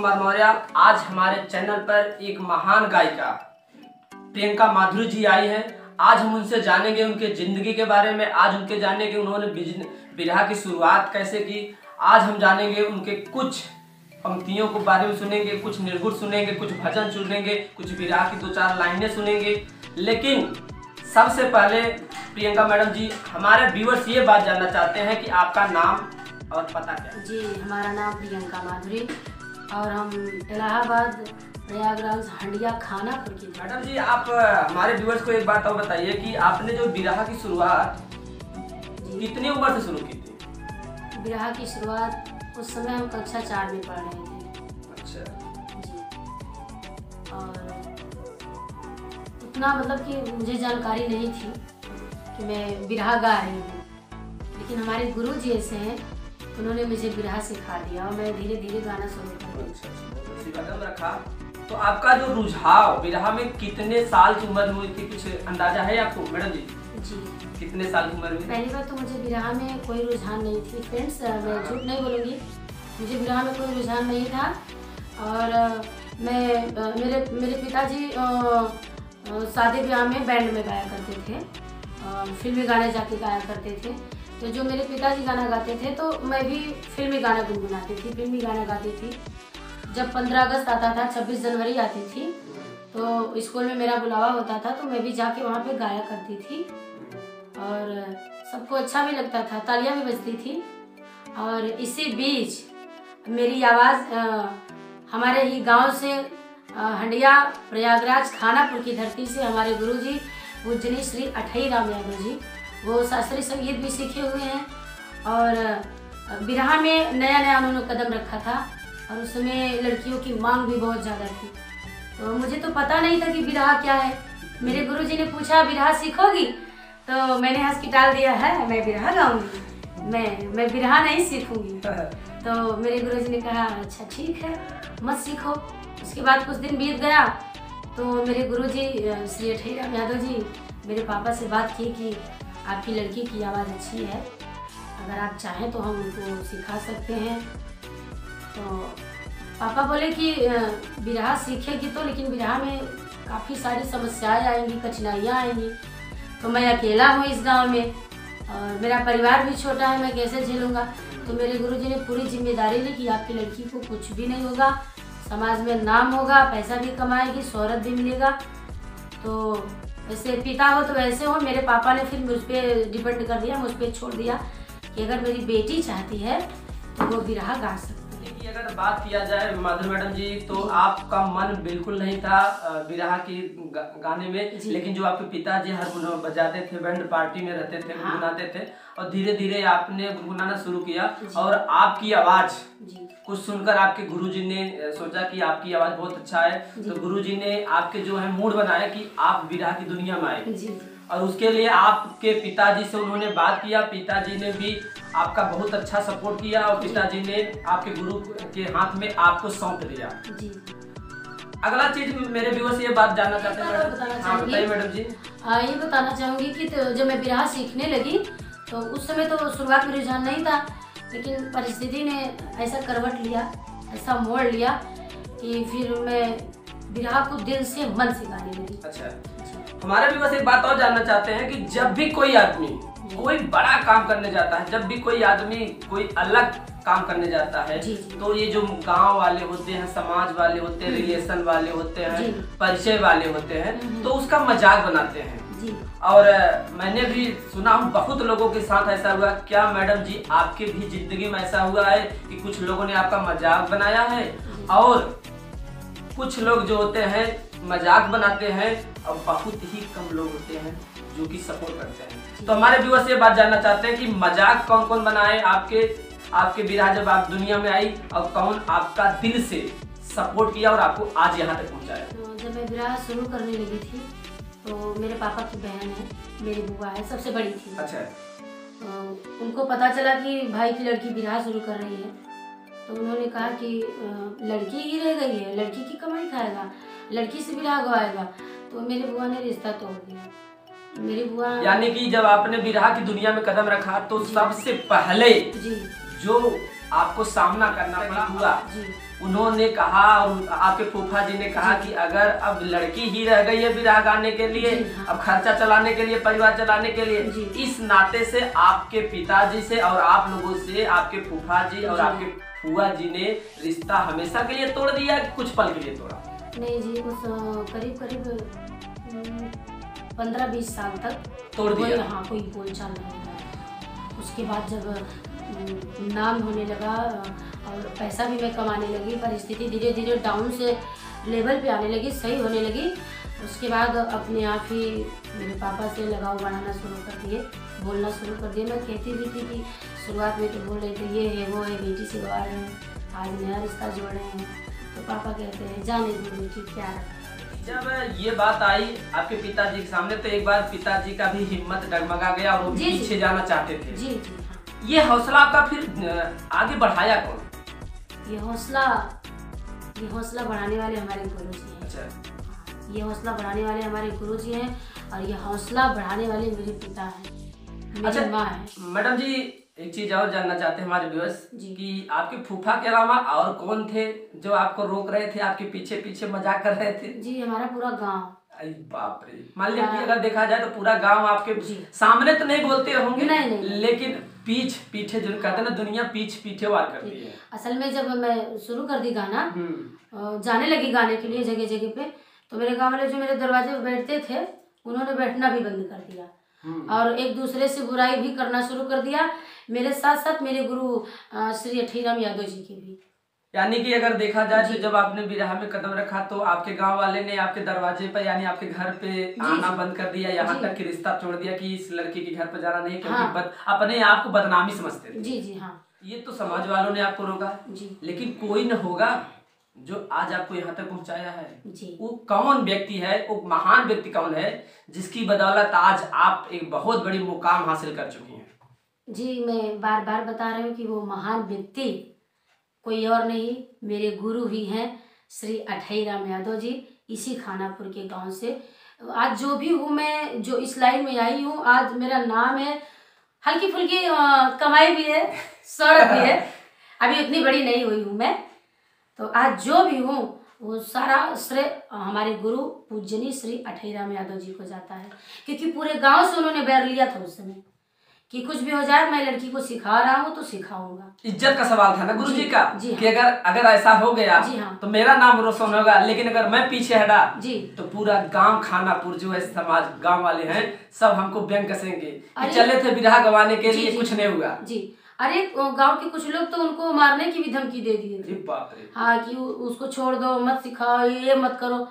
कुमार मौर्य। आज हमारे चैनल पर एक महान गायिका प्रियंका माधुरी जी आई हैं। आज हम उनसे जानेंगे उनके जिंदगी के बारे में। आज उनके जानेंगे उन्होंने बिरहा की शुरुआत कैसे की। आज हम जानेंगे उनके कुछ पंक्तियों के बारे में सुनेंगे, कुछ निर्गुण सुनेंगे, कुछ भजन सुनेंगे, कुछ बिरहा की 2-4 लाइनें सुनेंगे। लेकिन सबसे पहले प्रियंका मैडम जी, हमारे व्यूअर्स ये बात जानना चाहते हैं कि आपका नाम और पता क्या है? जी, हमारा नाम प्रियंका माधुरी और हम इलाहाबाद प्रयागराज हंडिया खानापुर की। मैडम जी, आप हमारे व्यूअर्स को एक बात और बताइए कि आपने जो बिरहा की शुरुआत कितनी उम्र से शुरू की थी? बिरहा की शुरुआत उस समय हम कक्षा 4 में पढ़ रहे थे। अच्छा जी, और उतना मतलब कि मुझे जानकारी नहीं थी कि मैं बिरहा गा रही हूँ, लेकिन हमारे गुरु जी ऐसे हैं, उन्होंने मुझे बिरहा सिखा दिया और मैं धीरे धीरे गाना शुरू कर दिया। कदम रखा। तो आपका जो रुझाव बिरहा में कितने साल की उम्र में हुई थी, कुछ अंदाजा है आपको मैडम जी? जी, कितने साल की उम्र में? पहली बार तो मुझे बिरहा में कोई रुझान नहीं थी फ्रेंड्स, मैं झूठ नहीं बोलूँगी, मुझे बिरहा में कोई रुझान नहीं था। और मेरे पिताजी शादी ब्याह में बैंड में गाया करते थे और फिल्मी गाने जाके गाया करते थे। तो जो मेरे पिताजी गाना गाते थे तो मैं भी फिल्मी गाना गुनगुनाती थी, फिल्मी गाना गाती थी। जब 15 अगस्त आता था, 26 जनवरी आती थी, तो स्कूल में मेरा बुलावा होता था तो मैं भी जाके वहाँ पे गाया करती थी और सबको अच्छा भी लगता था, तालियां भी बजती थी। और इसी बीच मेरी आवाज़ हमारे ही गांव से हंडिया प्रयागराज खानापुर की धरती से हमारे गुरुजी पूजनीय श्री अठई राम यादव जी, वो शास्त्रीय संगीत भी सीखे हुए हैं और बिरहा में नया नया उन्होंने कदम रखा था और उस समय लड़कियों की मांग भी बहुत ज़्यादा थी। तो मुझे तो पता नहीं था कि बिरहा क्या है। मेरे गुरुजी ने पूछा बिरहा सीखोगी, तो मैंने हंस के टाल दिया है, मैं बिरहा गाऊंगी, मैं बिरहा नहीं सीखूंगी। तो मेरे गुरुजी ने कहा अच्छा ठीक है, मत सीखो। उसके बाद कुछ दिन बीत गया तो मेरे गुरुजी श्री अठई राम यादव जी मेरे पापा से बात की कि आपकी लड़की की आवाज़ अच्छी है, अगर आप चाहें तो हम उनको सिखा सकते हैं। तो पापा बोले कि बिरहा सीखेगी तो, लेकिन बिरहा में काफ़ी सारी समस्याएं आएंगी, कठिनाइयाँ आएंगी, तो मैं अकेला हूँ इस गांव में और मेरा परिवार भी छोटा है, मैं कैसे झेलूँगा। तो मेरे गुरुजी ने पूरी जिम्मेदारी ली कि आपकी लड़की को कुछ भी नहीं होगा, समाज में नाम होगा, पैसा भी कमाएगी, शोहरत भी मिलेगा। तो वैसे पिता हो तो वैसे हो, मेरे पापा ने फिर मुझ पर डिपेंड कर दिया, मुझ पर छोड़ दिया कि अगर मेरी बेटी चाहती है तो वो बिरहा गा सकती है। अगर बात किया जाए माधुरी मैडम जी, तो आपका मन बिल्कुल नहीं था बिरहा की गाने में, लेकिन जो आपके पिताजी हारमोनियम बजाते थे, बैंड पार्टी में रहते थे, गुनगुनाते थे और धीरे धीरे आपने गुनगुनाना शुरू किया और आपकी आवाज कुछ सुनकर आपके गुरुजी ने सोचा कि आपकी आवाज बहुत अच्छा है, तो गुरुजी ने आपके जो है मूड बनाया कि आप बिरहा की दुनिया में आए और उसके लिए आपके पिताजी से उन्होंने बात किया। पिताजी ने भी आपका बहुत अच्छा सपोर्ट किया और पिताजी ने आपके गुरु के हाथ में आपको सौंप दिया। अगला चीज मेरे व्यूअर्स ये बात जानना चाहते हैं। हाँ बताइए मैडम जी। ये बताना चाहूँगी कि तो जब मैं बिरहा सीखने लगी तो उस समय तो शुरुआत में रुझान नहीं था, लेकिन परिस्थिति ने ऐसा करवट लिया, ऐसा मोड़ लिया कि फिर मैं बिरहा को दिल से मन से गाने लगी। अच्छा, हमारे भी बस एक बात और जानना चाहते हैं कि जब भी कोई आदमी कोई बड़ा काम करने जाता है, जब भी कोई आदमी कोई अलग काम करने जाता है, तो ये जो गांव वाले होते हैं, समाज वाले होते हैं, रिलेशन वाले होते हैं, परिचय वाले होते हैं, तो उसका मजाक बनाते हैं। और मैंने भी सुना हूँ बहुत लोगों के साथ ऐसा हुआ। क्या मैडम जी आपके भी जिंदगी में ऐसा हुआ है कि कुछ लोगों ने आपका मजाक बनाया है और कुछ लोग जो होते हैं मजाक बनाते हैं और बहुत ही कम लोग होते हैं जो कि सपोर्ट करते हैं? तो हमारे व्यूअर्स ये बात जानना चाहते हैं कि मजाक कौन कौन बनाए आपके बिरहा जब आप दुनिया में आई और कौन आपका दिल से सपोर्ट किया और आपको आज यहाँ तक पहुँचाया? तो जब मैं बिरहा शुरू करने लगी थी तो मेरे पापा की बहन है, मेरी बुआ है, सबसे बड़ी थी। अच्छा। तो उनको पता चला कि भाई की लड़की बिरहा शुरू कर रही है, तो उन्होंने कहा कि लड़की ही रह गई है, लड़की की कमाई खाएगा, लड़की से बिरहा गवाएगा। तो मेरी बुआ ने रिश्ता तोड़ दिया। मेरी बुआ यानी कि जब आपने बिरहा की दुनिया में कदम रखा तो सबसे पहले जो आपको सामना करना हुआ। जी। उन्होंने कहा और आपके फूफा जी ने कहा कि अगर अब लड़की ही रह गई है विवाह गाने के लिए, अब खर्चा चलाने के लिए, परिवार चलाने के लिए, इस नाते से आपके पिताजी से और आप लोगों से आपके फूफा जी और आपके फुआ जी ने रिश्ता हमेशा के लिए तोड़ दिया, कुछ पल के लिए तोड़ा? नहीं जी, उस करीब 15-20 साल तक तोड़ दिया। हाँ, कोई बोलचाल नहीं हुआ। उसके बाद जब नाम होने लगा और पैसा भी मैं कमाने लगी, परिस्थिति धीरे धीरे डाउन से लेवल पे आने लगी, सही होने लगी। उसके बाद अपने आप ही मेरे पापा से लगाव बढ़ाना शुरू कर दिए, बोलना शुरू कर दिए। मैं कहती भी थी कि शुरुआत में तो बोल रहे थे ये है वो है, बेटी से गवा रहे हैं, आज नया रिश्ता जोड़ रहे हैं, तो पापा कहते हैं जाने दो बेटी, क्या रखा। जब ये बात आई आपके पिताजी के सामने तो एक बार पिताजी का भी हिम्मत डगमगा गया और वो पीछे जाना चाहते थे। जी जी। ये हौसला आपका फिर आगे बढ़ाया कौन? ये हौसला बढ़ाने वाले हमारे गुरुजी हैं। अच्छा। ये हौसला बढ़ाने वाले हमारे गुरुजी हैं और ये हौसला बढ़ाने वाले मेरे पिता हैं, मेरी माँ है। मैडम जी, एक चीज और जानना चाहते हैं हमारे व्यूअर्स कि आपके फूफा के अलावा और कौन थे जो आपको रोक रहे थे, आपके पीछे पीछे मजाक कर रहे थे? जी, हमारा पूरा गांव। अरे बाप रे, मान लीजिए कि अगर देखा जाए तो पूरा गांव आपके सामने तो नहीं बोलते होंगे, नहीं। लेकिन पीछे जो कहते हैं ना, दुनिया पीछे वार करती है। असल में जब मैं शुरू कर दी गाना, जाने लगी गाने के लिए जगह जगह पे, तो मेरे गांव वाले जो मेरे दरवाजे पे बैठते थे उन्होंने बैठना भी बंद कर दिया और एक दूसरे से बुराई भी करना शुरू कर दिया, मेरे साथ साथ मेरे गुरु श्री अठीराम यादव जी के भी। यानी कि अगर देखा जाए तो जब आपने विराह में कदम रखा तो आपके गांव वाले ने आपके दरवाजे पर यानी आपके घर पे आना बंद कर दिया, यहाँ तक कि रिश्ता तोड़ दिया कि इस लड़की के घर पर जाना नहीं, क्योंकि अपने आप को बदनामी समझते थे। जी जी हाँ। ये तो समाज वालों ने आपको रोका जी, लेकिन कोई न होगा जो आज आपको यहाँ तक पहुँचाया है। जी। वो कौन व्यक्ति है, वो महान व्यक्ति कौन है जिसकी बदौलत आज आप एक बहुत बड़ी मुकाम हासिल कर चुकी हैं? जी, मैं बार बार बता रही हूँ कि वो महान व्यक्ति कोई और नहीं, मेरे गुरु ही हैं श्री अठईराम यादव जी, इसी खानापुर के गांव से। आज जो भी हूँ मैं, जो इस लाइन में आई हूँ, आज मेरा नाम है, हल्की फुल्की कमाई भी है, शौहरत भी है, अभी उतनी बड़ी नहीं हुई हूँ मैं। तो आज जो भी हूँ वो सारा श्रेय हमारे गुरु पूजनी श्री अठईराम यादव जी को जाता है, क्योंकि पूरे गांव से उन्होंने बैर लिया था उस समय कि कुछ भी हो जाए मैं लड़की को सिखा रहा हूँ तो सिखाऊंगा। इज्जत का सवाल था ना गुरुजी का, जी कि अगर ऐसा हो गया हाँ, तो मेरा नाम रोशन होगा, लेकिन अगर मैं पीछे हटा जी तो पूरा गांव खानापुर जो है समाज, गांव वाले हैं सब हमको व्यंग कसेंगे कि चले थे विराह गवाने के लिए, कुछ नहीं हुआ। जी, अरे गांव के कुछ लोग तो उनको मारने की भी धमकी दे दिए थे। हाँ, कि उसको छोड़ दो, मत सिखाओ, ये मत करो,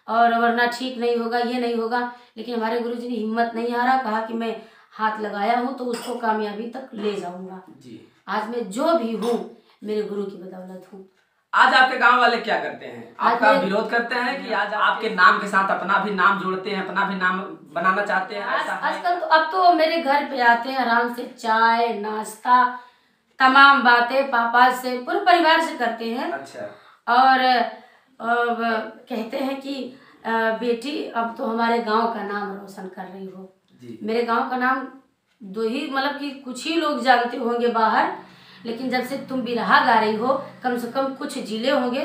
और वरना ठीक नहीं होगा, ये नहीं होगा। लेकिन हमारे गुरुजी ने हिम्मत नहीं हारा, कहा कि मैं हाथ लगाया हूँ तो उसको कामयाबी तक ले जाऊंगा। जी, आज मैं जो भी हूँ मेरे गुरु की बदौलत हूँ। आज आपके गांव वाले क्या करते हैं? आपका विरोध करते हैं कि आज आपके नाम के साथ अपना भी नाम जोड़ते हैं, अपना भी नाम बनाना चाहते हैं? आजकल तो अब तो मेरे घर पे आते हैं, आराम से चाय नाश्ता तमाम बातें पापा से, पूरे परिवार से करते हैं। अच्छा। और कहते हैं कि बेटी अब तो हमारे गांव का नाम रोशन कर रही हो। मेरे गांव का नाम दो ही, मतलब कि कुछ ही लोग जानते होंगे बाहर, लेकिन जब से तुम बिरहा गा रही हो कम से कम कुछ जिले होंगे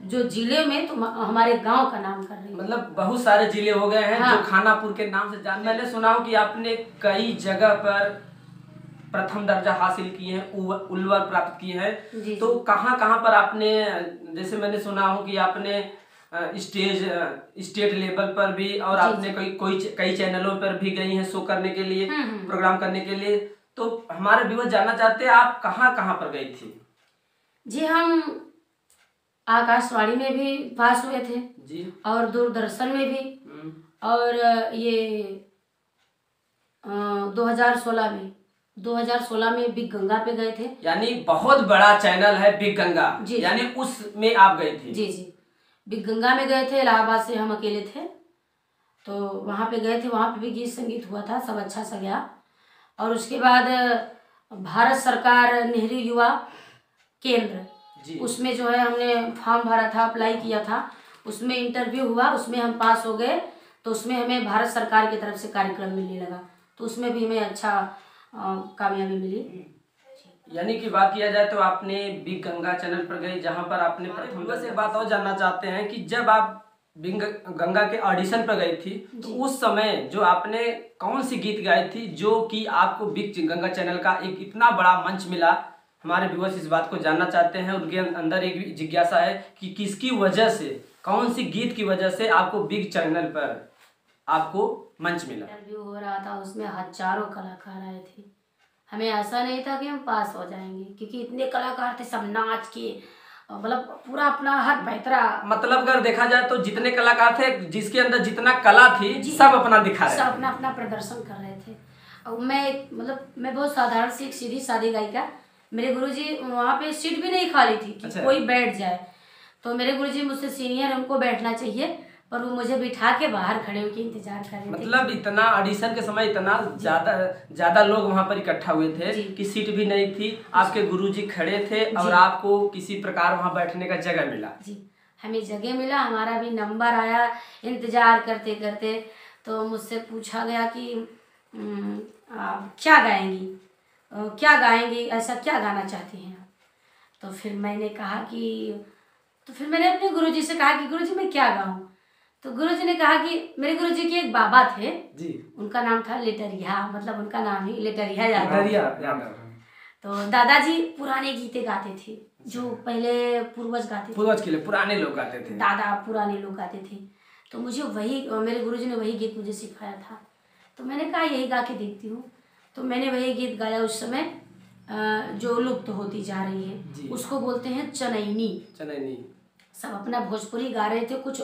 जो जिले में तुम हमारे गांव का नाम कर रही हो। मतलब बहुत सारे जिले हो गए हैं। हाँ। जो खानापुर के नाम से जान। मैंने सुना हूँ कि आपने कई जगह पर प्रथम दर्जा हासिल किए हैं, उल्वर प्राप्त किए हैं, तो कहाँ पर आपने, जैसे मैंने सुना हूँ कि आपने स्टेट लेवल पर भी, और आपने कई चैनलों पर भी गई हैं शो करने के लिए, प्रोग्राम करने के लिए, तो हमारे व्यूअर्स जानना चाहते हैं आप कहाँ पर गई थी? जी, हम आकाशवाणी में भी पास हुए थे जी, और दूरदर्शन में भी, और ये 2016 में बिग गंगा पे गए थे। यानी बहुत बड़ा चैनल है बिग गंगा जी, यानी उसमें आप गई थी? जी, बिग गंगा में गए थे। इलाहाबाद से हम अकेले थे तो वहाँ पे गए थे, वहाँ पे भी गीत संगीत हुआ था, सब अच्छा सा गया। और उसके बाद भारत सरकार नेहरू युवा केंद्र, उसमें जो है हमने फॉर्म भरा था, अप्लाई किया था, उसमें इंटरव्यू हुआ, उसमें हम पास हो गए, तो उसमें हमें भारत सरकार की तरफ से कार्यक्रम मिलने लगा, तो उसमें भी हमें अच्छा कामयाबी मिली। यानी कि बात किया जाए तो आपने बिग गंगा चैनल पर गए, जहां पर आपने प्रथम से बात और जानना चाहते हैं कि जब आप बिग गंगा के ऑडिशन पर गई थी तो उस समय जो आपने कौन सी गीत गाई थी जो कि आपको बिग गंगा चैनल का एक इतना बड़ा मंच मिला। हमारे व्यूअर्स इस बात को जानना चाहते हैं, उनके अंदर एक जिज्ञासा है कि किसकी वजह से, कौन सी गीत की वजह से आपको बिग चैनल पर आपको मंच मिला। इंटरव्यू हो रहा था, उसमें हजारों कलाकार आए थे। हमें ऐसा नहीं था कि हम पास हो जाएंगे, क्योंकि इतने कलाकार थे, सब नाच के मतलब पूरा अपना हर पैतरा, मतलब अगर देखा जाए तो जितने कलाकार थे, जिसके अंदर जितना कला थी सब अपना दिखा रहे थे, सब अपना अपना प्रदर्शन कर रहे थे। और मैं बहुत साधारण सी एक सीधी सादी गायिका। मेरे गुरुजी वहाँ पे सीट भी नहीं खाली थी कि कोई बैठ जाए, तो मेरे गुरुजी मुझसे सीनियर, उनको बैठना चाहिए, पर वो मुझे बिठा के बाहर खड़े होकर इंतजार कर रहे थे। मतलब इतना ऑडिशन के समय इतना ज्यादा लोग वहाँ पर इकट्ठा हुए थे कि सीट भी नहीं थी, आपके गुरुजी खड़े थे और आपको किसी प्रकार वहाँ बैठने का जगह मिला। जी, हमें जगह मिला, हमारा भी नंबर आया। इंतजार करते करते तो मुझसे पूछा गया कि आप क्या गाएंगी, क्या गाएंगी, ऐसा क्या गाना चाहती हैं आप। तो फिर मैंने कहा कि फिर मैंने अपने गुरुजी से कहा कि गुरुजी मैं क्या गाऊं। तो गुरुजी ने कहा कि मेरे गुरुजी के एक बाबा थे जी, उनका नाम था लेटरिया, मतलब उनका नाम ही लेटरिया यादव। तो दादाजी पुराने गीते गाते थे, जो पहले पूर्वज गाते थे, पूर्वज के लिए पुराने लोग गाते थे, दादा पुराने लोग गाते थे। तो मुझे वही, मेरे गुरुजी ने वही गीत मुझे सिखाया था। तो मैंने कहा यही गा के देखती हूँ। तो मैंने वही गीत गाया उस समय, जो लुप्त होती जा रही है, उसको बोलते हैं चनैनी। चनैनी सब अपना भोजपुरी गा रहे थे, कुछ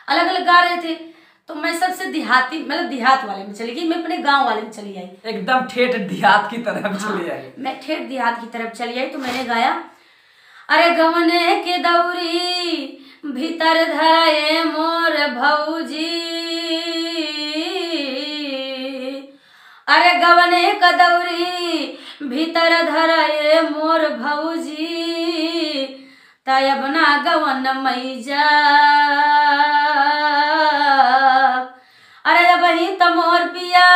अलग अलग गा रहे थे। तो मैं सबसे देहाती, मतलब देहात वाले में चली गई, मैं अपने गांव वाले में चली आई, एकदम ठेठ देहात की तरफ चली आई। मैं ठेठ देहात की तरफ चली आई। तो मैंने गाया, अरे गवने के दौरी भीतर धराए मोर भौजी, अरे गवने का दौरी भीतर धराए मोर भौजी, तब ना गवन मैजा, अरे वही तमोर पिया,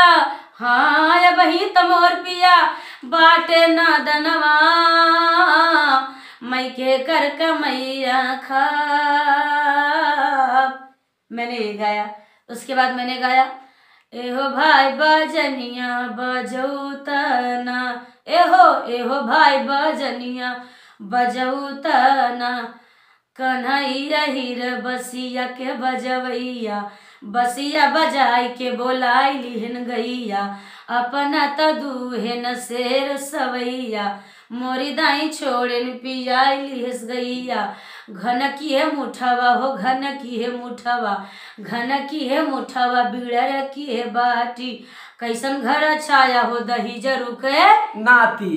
हाँ वही तमोर पिया बाटे ना दनवा, मैं के कर कमैया खा। मैंने ये गाया। उसके बाद मैंने गाया, एहो भाई बजनिया बजौतना, एहो भाई बजनिया बजौतना, कन्हैया हीर बसिया के बजवैया, बसिया बजाई के बोलाई लिहन गैया, अपना त दूहेन शेर सवैया, मोरी दाई छोड़ेन पियाई लिहस गैया, घन की है मुठवा हो घन की है मुठवा, घन की है मुठवा बिड़र की है बाटी, कैसन घर छाया हो दही जरू के नाती।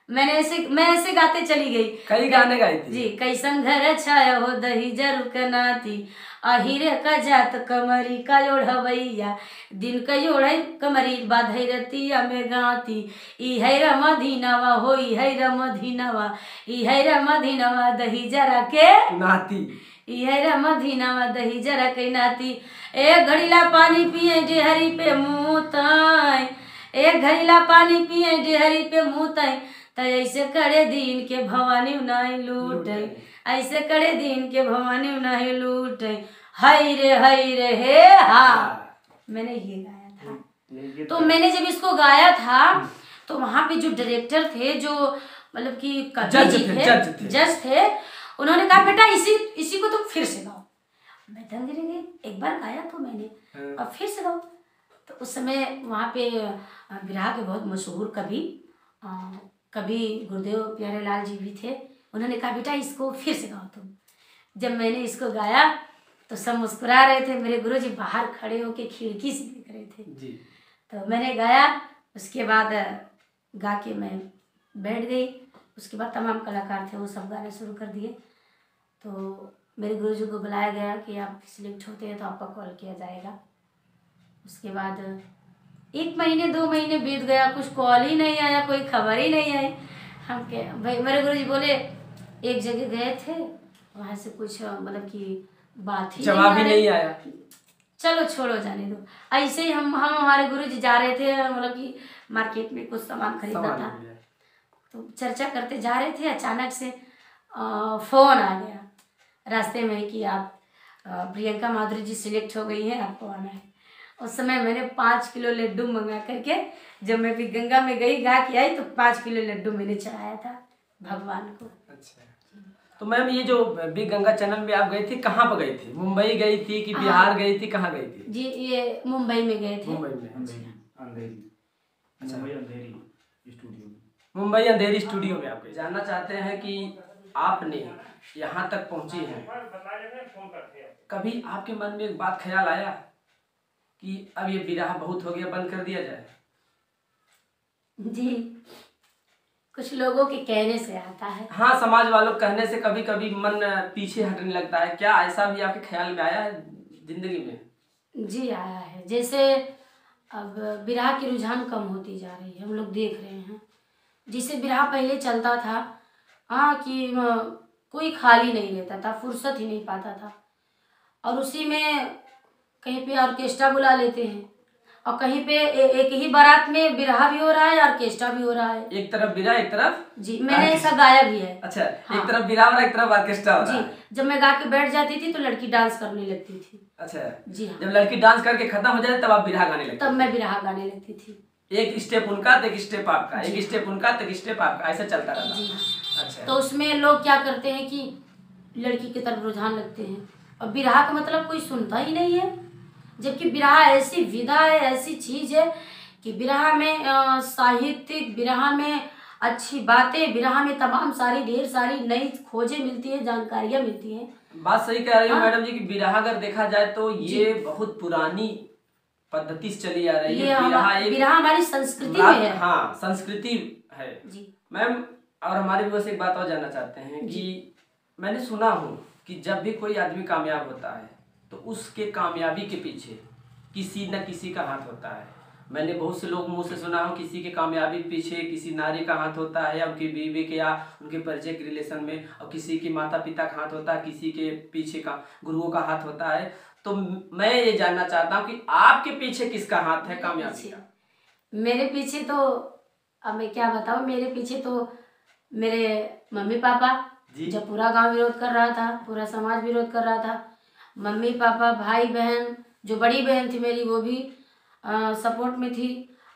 मैं ऐसे गाते चली गई, कई गाने गाई थी जी। कैसन घर छाया हो दही जरू के नाती, अहिरे का जात कमरी का ओढ़वैया, दिन का ओढ़ कमरी बाधई रतिया में गाती, ई है रमधीनवा हो ई है रमधीनवा, ई है रमधीनवा दही जरा के नाती, ई है रमधीनवा दही जरा के नाती, एक घड़ीला पानी पिए डेहरी पे मुँह ताई, एक घड़ीला पानी पिए डेहरी पे मुँह ताई, तो ऐसे करे दिन के भवानी नहीं लूटे, ऐसे करे दिन के भवानी नहीं लूटे, हाय रे हे हा। मैंने ये गाया था। तो मैंने जब इसको गाया था तो वहाँ पे जो डायरेक्टर थे, जो मतलब कि जज थे, उन्होंने कहा बेटा इसी को तुम फिर से गाओ। मैं दंग रह गई, एक बार गाया तो मैंने, अब फिर से गाओ। तो उस समय वहाँ पे बिरहा के बहुत मशहूर कवि गुरुदेव प्यारे लाल जी भी थे। उन्होंने कहा बेटा इसको फिर से गाओ तुम। जब मैंने इसको गाया तो सब मुस्कुरा रहे थे, मेरे गुरुजी बाहर खड़े होके खिड़की से देख रहे थे जी। तो मैंने गाया, उसके बाद गा के मैं बैठ गई। उसके बाद तमाम कलाकार थे वो सब गाने शुरू कर दिए। तो मेरे गुरुजी को बुलाया गया कि आप सिलेक्ट होते हैं तो आपका कॉल किया जाएगा। उसके बाद 1 महीने 2 महीने बीत गया, कुछ कॉल ही नहीं आया, कोई खबर ही नहीं आई। हम क्या भाई, मेरे गुरुजी बोले एक जगह गए थे, वहाँ से कुछ मतलब कि बात ही जवाब ही नहीं आया, चलो छोड़ो जाने दो। ऐसे ही हम हमारे गुरुजी जा रहे थे, मतलब कि मार्केट में कुछ सामान खरीदना था। तो चर्चा करते जा रहे थे, अचानक से फ़ोन आ गया रास्ते में कि आप प्रियंका माधुरी जी सिलेक्ट हो गई हैं, आपको आना है। उस समय मैंने 5 किलो लड्डू मंगा करके, जब मैं भी गंगा में गई गा के आई, तो 5 किलो लड्डू मैंने चढ़ाया था भगवान को। अच्छा, तो मैम ये जो बिग गंगा चैनल में आप गई थी, कहाँ पर गई थी? मुंबई गई थी कि बिहार गई थी, कहाँ गई थी? जी, ये मुंबई में गए थे। मुंबई में। अच्छा, मुंबई अंधेरी स्टूडियो में आप गए। जानना चाहते हैं कि आपने यहाँ तक पहुँची हैं, कभी आपके मन में एक बात ख्याल आया कि अब ये विरह बहुत हो गया, बंद कर दिया जाए? जी, कुछ लोगों के कहने से आता है। हाँ, समाज वालों कहने से कभी कभी मन पीछे हटने लगता है। क्या ऐसा भी आपके ख्याल में आया है जिंदगी में? जी आया है। जैसे अब विरह की रुझान कम होती जा रही है, हम लोग देख रहे हैं। जिसे विरह पहले चलता था, हाँ, कि कोई खाली नहीं रहता था, फुर्सत ही नहीं पाता था, और उसी में कहीं पे ऑर्केस्ट्रा बुला लेते हैं, और कहीं पे एक ही बारात में विरह भी हो रहा है, ऑर्केस्ट्रा भी हो रहा है। एक तरफ विरह, एक तरफ जी, मैंने ऐसा गाया भी है। अच्छा, हाँ। एक तरफ विरह हो रहा है, एक तरफ ऑर्केस्ट्रा हो रहा है। जी, जब मैं गा के बैठ जाती थी तो लड़की डांस करने लगती थी। अच्छा जी हाँ, जब लड़की डांस करके खत्म हो जाए तब आप विरह गाने लगते? तब मैं विरह गाने लगती थी। एक स्टेप उनका तो एक स्टेप आपका, जी। एक स्टेप उनका तो एक स्टेप आपका, ऐसा चलता रहता। जी, अच्छा, तो उसमें लोग क्या करते हैं कि लड़की की तरफ रुझान लगते हैं, और विरह का मतलब कोई सुनता ही नहीं है। जबकि विरह ऐसी विधा है, ऐसी चीज है कि विरह में साहित्यिक, विरह में अच्छी बातें, विरह में तमाम सारी ढेर सारी नई खोजें मिलती है, जानकारियां मिलती हैं। बात सही कह रही हो हाँ। मैडम जी कि विरह अगर देखा जाए तो ये बहुत पुरानी पद्धति से चली आ रही है। विरह हमारी संस्कृति में है। हाँ, संस्कृति है जी मैम। और हमारे भी बस एक बात और जानना चाहते हैं कि मैंने सुना हूँ कि जब भी कोई आदमी कामयाब होता है तो उसके कामयाबी के पीछे किसी न किसी का हाथ होता है। मैंने बहुत से लोग मुंह से सुना हो किसी के कामयाबी के पीछे किसी नारी का हाथ होता है, या उनकी बीवी के या उनके परिचय के रिलेशन में, और किसी के माता पिता का हाथ होता है, किसी के पीछे का गुरुओं का हाथ होता है। तो मैं ये जानना चाहता हूँ कि आपके पीछे किसका हाथ है कामयाबी का? मेरे पीछे तो, अब मैं क्या बताऊँ, मेरे पीछे तो मेरे मम्मी पापा, जब पूरा गांव विरोध कर रहा था, पूरा समाज विरोध कर रहा था, मम्मी पापा, भाई बहन, जो बड़ी बहन थी मेरी वो भी सपोर्ट में थी।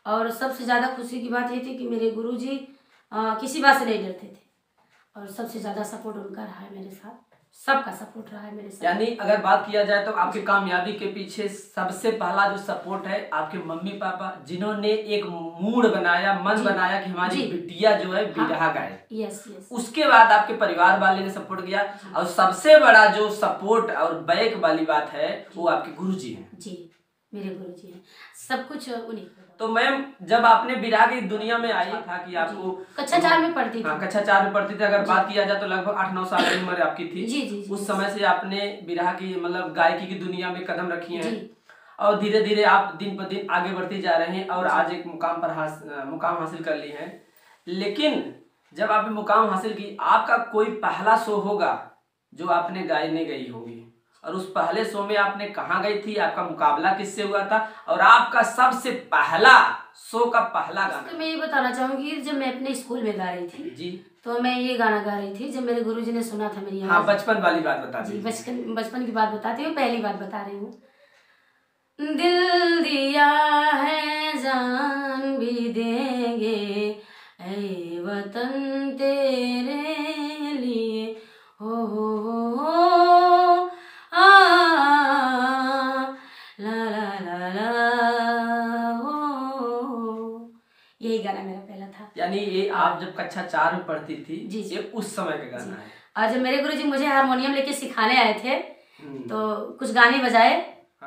और सबसे ज़्यादा खुशी की बात ये थी कि मेरे गुरुजी किसी बात से नहीं डरते थे, और सबसे ज़्यादा सपोर्ट उनका रहा है मेरे साथ, सबका सपोर्ट रहा है मेरे साथ। यानी अगर बात किया जाए तो आपकी कामयाबी के पीछे सबसे पहला जो सपोर्ट है आपके मम्मी पापा, जिन्होंने एक मूड बनाया, मन बनाया कि हमारी बिटिया जो है विरह गाए। Yes yes. उसके बाद आपके परिवार वाले ने सपोर्ट किया, और सबसे बड़ा जो सपोर्ट और बैक वाली बात है वो आपके गुरुजी हैं। जी, मेरे गुरुजी हैं, सब कुछ उन्हीं। तो मैम जब आपने विरह की दुनिया में आई था कि आपको कक्षा 4 में पढ़ती थी। हाँ, कक्षा 4 में पढ़ती थी। अगर बात किया जाए तो लगभग 8-9 साल की उम्र आपकी थी। जी जी जी। उस समय से आपने विरह की मतलब गायकी की दुनिया में कदम रखी हैं, और धीरे धीरे आप दिन पर दिन आगे बढ़ते जा रहे हैं, और आज एक मुकाम पर मुकाम हासिल कर ली हैं। लेकिन जब आपने मुकाम हासिल की, आपका कोई पहला शो होगा जो आपने गायने गई होगी, और उस पहले शो में आपने कहाँ गई थी, आपका मुकाबला किससे हुआ था, और आपका सबसे पहला शो का पहला गाना? तो मैं ये बताना चाहूंगी, जब मैं अपने स्कूल में गा रही थी जी, तो मैं ये गाना गा रही थी। जब मेरे गुरुजी ने सुना था मेरी आवाज। हाँ, बचपन वाली बात बता जी, दीजिए। बचपन की बात बताती हूँ, पहली बात बता रही हूँ। दिल दिया है जान भी देंगे ऐ वतन तेरे लिए, हो आ ला ला ला ला हो। यही गाना मेरा पहला था। यानी ये आप जब कक्षा 4 में पढ़ती थी, जी, ये उस समय का गाना है। और जब मेरे गुरुजी मुझे हारमोनियम लेके सिखाने आए थे तो कुछ गाने बजाए,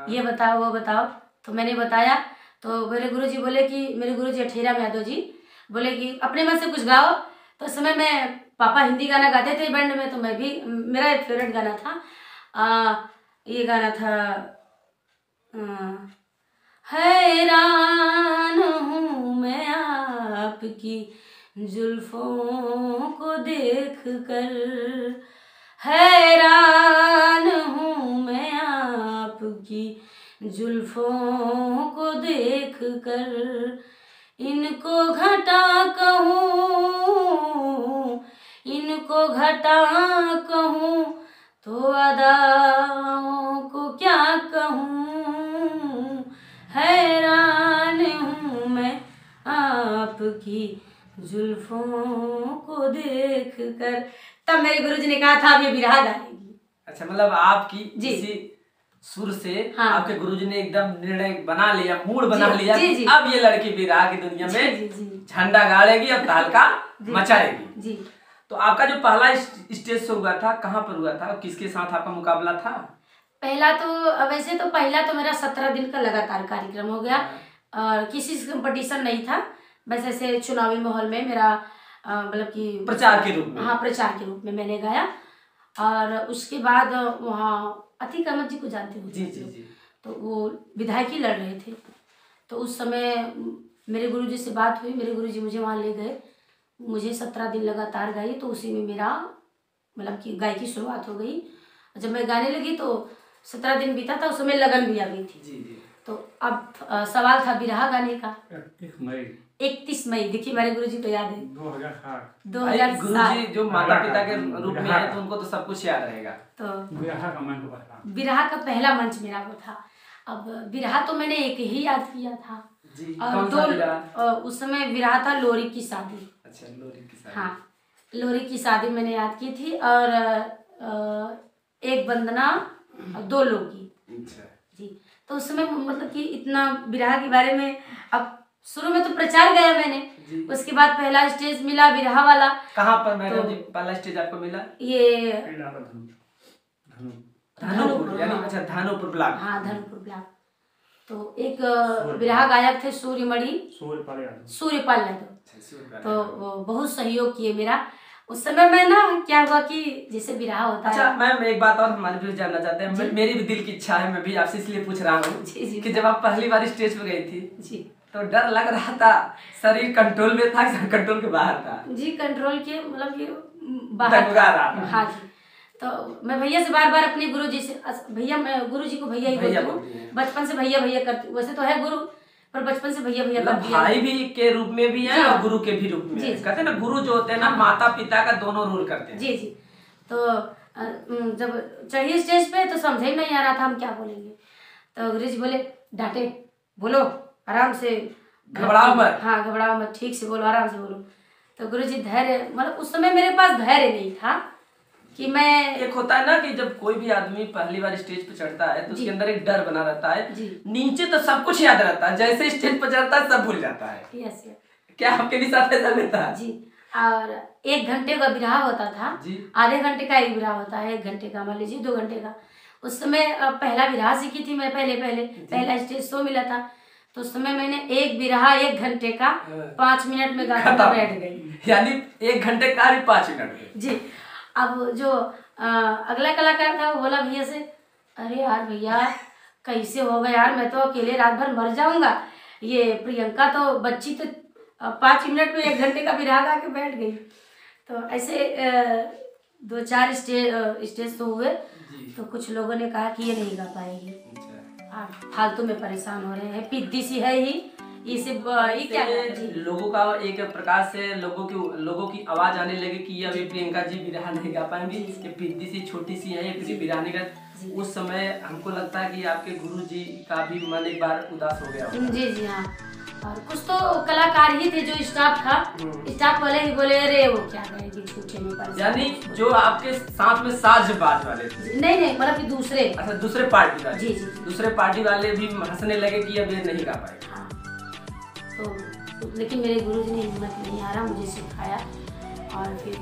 ये बताओ वो बताओ, तो मैंने बताया। तो मेरे गुरुजी बोले कि, मेरे गुरुजी अठेरा यादव जी बोले कि अपने मन से कुछ गाओ। तो उस समय मैं, पापा हिंदी गाना गाते थे बैंड में, तो मैं भी, मेरा एक फेवरेट गाना था, ये गाना था, हैरान हूँ मैं आपकी जुल्फों को देख कर, हैरान हूँ मैं आपकी जुल्फों को देख कर, इनको घटा कहूँ, इनको घटा कहूँ तो अदाओं को क्या कहूँ, हैरान हूँ मैं आपकी जुल्फों को देख कर। तब मेरे गुरुजी ने कहा था अब ये बिरहा गाएगी। अच्छा, मतलब आपकी जी। इसी सुर से हाँ। आपके गुरुजी ने एकदम निर्णय बना लिया, मूड बना जी, लिया जी, कि जी। अब ये लड़की बिरहा की दुनिया जी, में जी, जी। झंडा गाड़ेगी, अब तहलका मचाएगी। जी। तो आपका जो पहला स्टेज शो हुआ था, कहाँ पर हुआ था और किसके साथ आपका मुकाबला था? पहला तो वैसे तो पहला तो मेरा 17 दिन का लगातार कार्यक्रम हो गया और किसी से कंपटीशन नहीं था, बस ऐसे चुनावी माहौल में मेरा मतलब कि प्रचार के रूप में। हाँ, प्रचार के रूप में मैंने गाया। और उसके बाद वहाँ अतीक अहमद जी को जानते हो? जी जी जी। तो वो विधायक ही लड़ रहे थे, तो उस समय मेरे गुरुजी से बात हुई, मेरे गुरुजी मुझे वहाँ ले गए, मुझे 17 दिन लगातार गाई, तो उसी में मेरा मतलब कि गाय की शुरुआत हो गई। जब मैं गाने लगी तो 17 दिन बीता था, उस समय लगन भी आ गई थी। जी जी। तो अब सवाल था बिरहा गाने का। 31 मई देखिए मेरे गुरुजी को याद है 2007। 2007। गुरुजी जो माता पिता के रूप में है तो उनको तो सब कुछ याद रहेगा। तो बिरहा का पहला मंच मेरा वो था। अब बिरहा तो मैंने एक ही याद किया था जी। और कौन सा बिरहा? उस समय बिरहा था लोरी की शादी। अच्छा, लोरी की शादी। हाँ, लोरी की शादी मैंने याद की थी और एक वंदना और 2 लोगी। अच्छा जी। तो उस समय मतलब कि इतना बिरहा के बारे में, अब शुरू में तो प्रचार गया मैंने, उसके बाद पहला स्टेज मिला बिरहा वाला। कहाँ पर मैडम जी पहला स्टेज आपको मिला? ये धनुपुर, यानी अच्छा धनुपुर ब्लॉक। हाँ, धनुपुर ब्लॉक। तो एक बिरहा गायक थे सूर्यपाल यादव, तो वो बहुत सहयोग किए मेरा। उस समय मैं ना क्या हुआ कि जैसे बिरहा होता अच्छा, है। मैम एक बात और हमारे भी जानना चाहते हैं, मेरी भी दिल की इच्छा है, मैं भी आपसे इसलिए पूछ रहा हूँ कि जब आप पहली बार स्टेज पे गई थी जी, तो डर लग रहा था, शरीर कंट्रोल में था कि कंट्रोल के बाहर था? जी, कंट्रोल के मतलब कि दगदगा रहा था। हाँ जी। तो मैं भैया से बार बार अपने गुरुजी से, भैया, मैं गुरुजी को भैया ही बोलती हूँ, बचपन से भैया भैया करती हूँ। वैसे तो है गुरु, पर बचपन से भैया भैया करती हूँ। भाई भी के रूप में भी है और गुरु के भी रूप में है। कहते हैं ना, गुरु जो होते हैं ना, माता पिता का दोनों रोल करते हैं। जी जी। तो जब चढ़ी स्टेज पे तो समझ ही नहीं आ रहा था हम क्या बोलेंगे। तो गुरुजी बोले, डांटे बोलो, आराम से, घबराओ मत। हाँ, घबराओ मत, ठीक से बोलो, आराम से बोलो। तो गुरुजी धैर्य, मतलब उस समय मेरे पास धैर्य नहीं था कि मैं, एक होता है ना कि जब कोई भी आदमी पहली बार स्टेज पे चढ़ता है तो उसके अंदर एक डर बना रहता है। नीचे तो सब कुछ याद रहता है, जैसे स्टेज पर चढ़ता है सब भूल जाता है। यस। क्या आपके भी साथ ऐसा नहीं था? जी। और 1 घंटे का बिरहा होता था जी। आधे घंटे का एक बिरहा होता है, 1 घंटे का, मान लीजिए 2 घंटे का। उस समय पहला बिरहा सीखी थी मैं, पहला स्टेज शो मिला था, तो उस समय मैंने एक बिरहा 1 घंटे का 5 मिनट में गाकर बैठ गई। यानी 1 घंटे का 5 मिनट में। जी। अब जो अगला कलाकार था वो बोला भैया से, अरे यार भैया कैसे होगा यार, मैं तो अकेले रात भर मर जाऊंगा। ये प्रियंका तो बच्ची तो 5 मिनट में 1 घंटे का बिरहा गा के बैठ गई। तो ऐसे 2-4 स्टेज तो हुए, तो कुछ लोगों ने कहा कि ये नहीं गा पाएगी, फालतू में परेशान हो रहे हैं, पिद्दी सी है ही, ये क्या है? लोगों का एक प्रकार से लोगों की आवाज आने लगी कि ये अभी प्रियंका जी बिरहा नहीं गा पाएंगी, ये पिद्दी सी छोटी सी है, ये किसी बिरहा नहीं गा। उस समय हमको लगता है कि आपके गुरु जी का भी मन एक बार उदास हो गया होगा। जी जी हाँ। और कुछ तो कलाकार ही थे, जो स्टाफ था, स्टाफ वाले ही बोले अरे वो क्या कहेगी झूठे में परेशान। यानी जो आपके साथ में साजबाज वाले थे? नहीं, मतलब कि दूसरे। अच्छा, दूसरे पार्टी वाले। जी जी। दूसरे पार्टी वाले भी हंसने लगे कि अब ये नहीं गा पाएगा। हाँ। तो लेकिन मेरे गुरुजी ने हिम्मत नहीं हारा, मुझे सिखाया। और फिर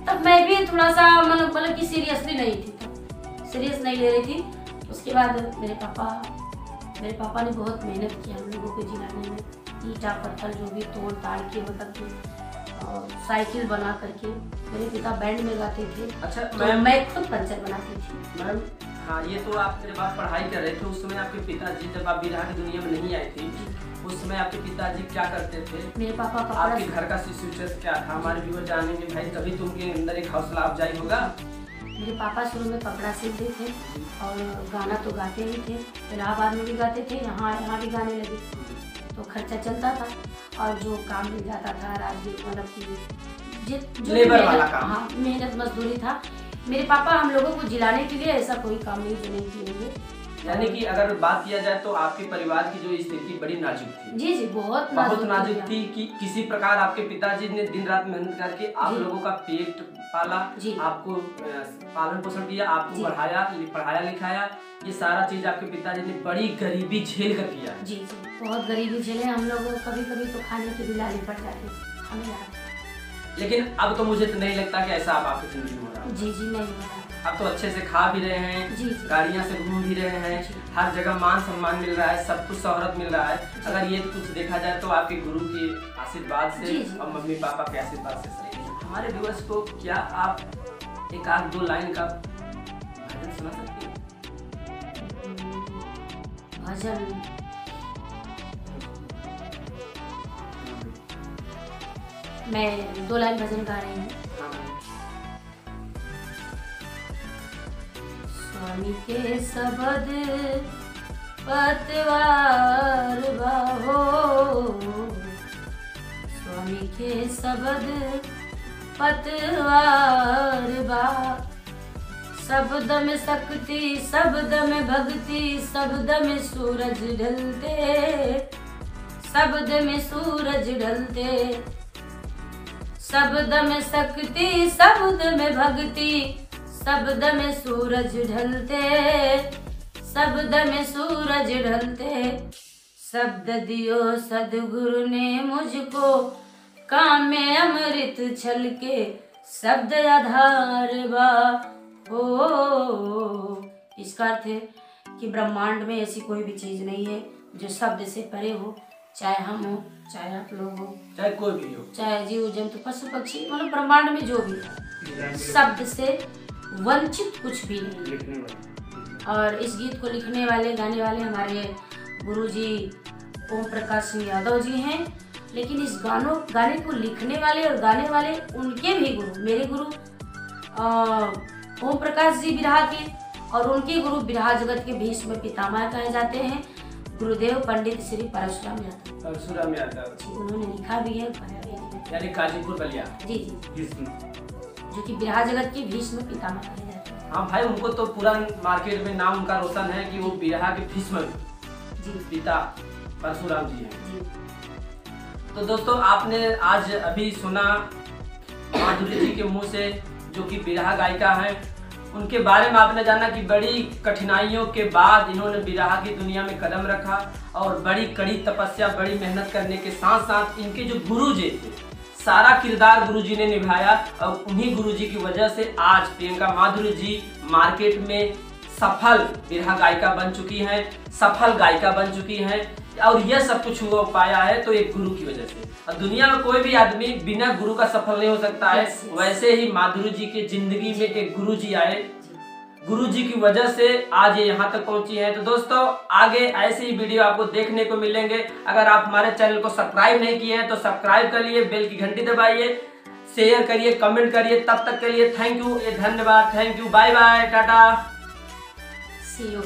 तब मैं भी थोड़ा सा मतलब कि सीरियसली नहीं थी, सीरियस नहीं ले रही थी। उसके बाद मेरे पापा ने बहुत मेहनत की हम लोगों को जिलाने में, ईटा पत्थर जो भी तोड़ ताड़ के मतलब कि और साइकिल बना करके। मेरे पिता बैंड में गाते थे। अच्छा, तो मैं खुद पंचर बनाती थी। मैम हाँ, ये तो आप जब आप पढ़ाई कर रहे थे उस समय आपके पिताजी, जब आप बिरहा की दुनिया में नहीं आई थी, उस समय आपके पिताजी क्या करते थे? मेरे पापा आपके घर का सिचुएशन क्या था? हमारे व्यूअर जानेंगे भाई, तभी तो उनके अंदर एक हौसला अफजाई होगा। मेरे पापा शुरू में कपड़ा सीखते थे और गाना तो गाते ही थे, इलाहाबाद में भी गाते थे, यहाँ भी गाने लगे। तो खर्चा चलता था। और जो काम मिल जाता था राजगीर मतलब कि जो लेबर वाला काम, हाँ मेहनत मजदूरी था। मेरे पापा हम लोगों को जिलाने के लिए ऐसा कोई काम नहीं जो नहीं किए। यानी कि अगर बात किया जाए तो आपके परिवार की जो स्थिति बड़ी नाजुक थी। जी जी, बहुत नाजुक थी कि किसी प्रकार आपके पिताजी ने दिन रात मेहनत करके आप लोगों का पेट पाला, आपको पालन पोषण किया, आपको पढ़ाया लिखाया। ये सारा चीज आपके पिताजी ने बड़ी गरीबी झेल कर किया। जी जी, बहुत गरीबी झेले हम लोग। कभी कभी तो खाने की भी लाली पड़ जाती हमें याद। लेकिन अब तो मुझे तो नहीं लगता कि ऐसा अब आपकी जिंदगी में हो रहा है। जी जी, नहीं हो रहा। अब तो अच्छे से खा भी रहे हैं, जी, गाड़ियाँ से घूम भी रहे हैं, हर जगह मान सम्मान मिल रहा है, सब कुछ शोहरत मिल रहा है। अगर ये कुछ देखा जाए तो आपके गुरु के आशीर्वाद से और मम्मी पापा के आशीर्वाद से सही है। हमारे व्यूअर्स को क्या आप एक आध दो लाइन का भजन सुना सकते हैं? भजन मैं 2 लाइन भजन गा रही हूँ। स्वामी के सबद पतवार बाहो, स्वामी के सबद पतवार बा, शब्द में शक्ति शब्द में भक्ति शब्द में सूरज ढलते, शब्द में सूरज ढलते, शब्द में शक्ति शब्द में भक्ति शब्द में सूरज ढलते, शब्द में सूरज ढलते, शब्द दियो सदगुरु ने मुझको, काम में अमृत छलके, शब्द आधार बा हो। इसका अर्थ है कि ब्रह्मांड में ऐसी कोई भी चीज नहीं है जो शब्द से परे हो, चाहे हम हो, चाहे आप लोग हो, चाहे कोई भी हो, चाहे जीव जंतु पशु पक्षी, मतलब ब्रह्मांड में जो भी है शब्द से वंचित कुछ भी नहीं। और इस गीत को लिखने वाले गाने वाले हमारे गुरुजी ओम प्रकाश सिंह यादव जी हैं। लेकिन इस गाने को लिखने वाले और गाने वाले उनके भी गुरु, मेरे गुरु ओम प्रकाश जी बिरहा के, और उनके गुरु बिरहा जगत के भीष्म पितामह कहे जाते हैं गुरुदेव पंडित श्री परशुराम यादव। उन्होंने लिखा भी है, गाया भी है, यानी गाजीपुर बलिया। जी जी, जो कि बिरहा जगत के भीष्म पितामह कहे जाते हैं। हाँ भाई, उनको तो पूरा मार्केट में नाम उनका रोशन है कि वो बिरहा के भीष्म पिता परशुराम जी हैं। तो दोस्तों, आपने आज अभी सुना माधुरी जी के मुंह से, जो कि बिरहा गायिका हैं, उनके बारे में आपने जाना कि बड़ी कठिनाइयों के बाद इन्होंने बिरहा की दुनिया में कदम रखा और बड़ी कड़ी तपस्या, बड़ी मेहनत करने के साथ साथ इनके जो गुरुजी थे, सारा किरदार गुरुजी ने निभाया। और उन्हीं गुरुजी की वजह से आज प्रियंका माधुरी जी मार्केट में सफल बिरहा गायिका बन चुकी हैं, सफल गायिका बन चुकी हैं। और यह सब कुछ हुआ पाया है तो एक गुरु की वजह से। और दुनिया में कोई भी आदमी बिना गुरु का सफल नहीं हो सकता है। वैसे ही माधुरी जी की जिंदगी में एक गुरु जी आए, गुरु जी की वजह से आज ये यहाँ तक पहुंची है। तो दोस्तों, आगे ऐसे ही वीडियो आपको देखने को मिलेंगे। अगर आप हमारे चैनल को सब्सक्राइब नहीं किए हैं तो सब्सक्राइब कर लिए, बेल की घंटी दबाइए, शेयर करिए, कमेंट करिए। तब तक के लिए थैंक यू, धन्यवाद, thank you, bye bye, tata, see you.